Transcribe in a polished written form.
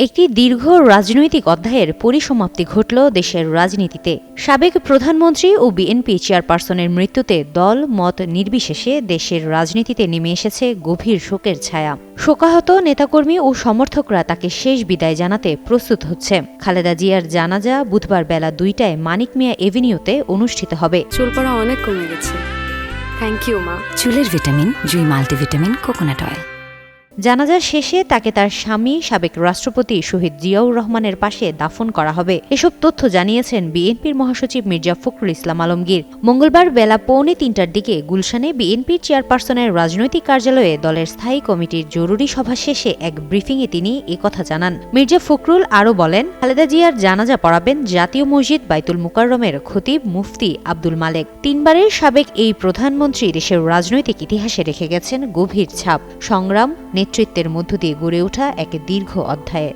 একটি দীর্ঘ রাজনৈতিক অধ্যায়ের পরিসমাপ্তি ঘটল দেশের রাজনীতিতে। সাবেক প্রধানমন্ত্রী ও বিএনপি চেয়ারপারসনের মৃত্যুতে দল মত নির্বিশেষে দেশের রাজনীতিতে নেমে এসেছে গভীর শোকের ছায়া। শোকাহত নেতাকর্মী ও সমর্থকরা তাকে শেষ বিদায় জানাতে প্রস্তুত হচ্ছে। খালেদা জিয়ার জানাজা বুধবার বেলা ২টায় মানিক মিয়া এভিনিউতে অনুষ্ঠিত হবে। চুল পড়া অনেক কমে গেছে, থ্যাংক ইউ মা। চুলের ভিটামিন জুই মাল্টিভিটামিন কোকোনাট অয়েল। জানাজা শেষে তাকে তার স্বামী সাবেক রাষ্ট্রপতি শহীদ জিয়াউর রহমানের পাশে দাফন করা হবে। এসব তথ্য জানিয়েছেন বিএনপির মহাসচিব মির্জা ফখরুল ইসলাম আলমগীর। মঙ্গলবার বেলা 2:45টার দিকে গুলশানে বিএনপির চেয়ারপারসনের রাজনৈতিক কার্যালয়ে দলের স্থায়ী কমিটির জরুরি সভা শেষে এক ব্রিফিংয়ে তিনি একথা জানান। মির্জা ফখরুল আরও বলেন, খালেদা জিয়ার জানাজা পড়াবেন জাতীয় মসজিদ বাইতুল মুকাররমের খতিব মুফতি আব্দুল মালেক। 3বারের সাবেক এই প্রধানমন্ত্রী দেশের রাজনৈতিক ইতিহাসে রেখে গেছেন গভীর ছাপ, সংগ্রাম, নেতৃত্বের মধ্য দিয়ে গড়ে ওঠা এক দীর্ঘ অধ্যায়ে।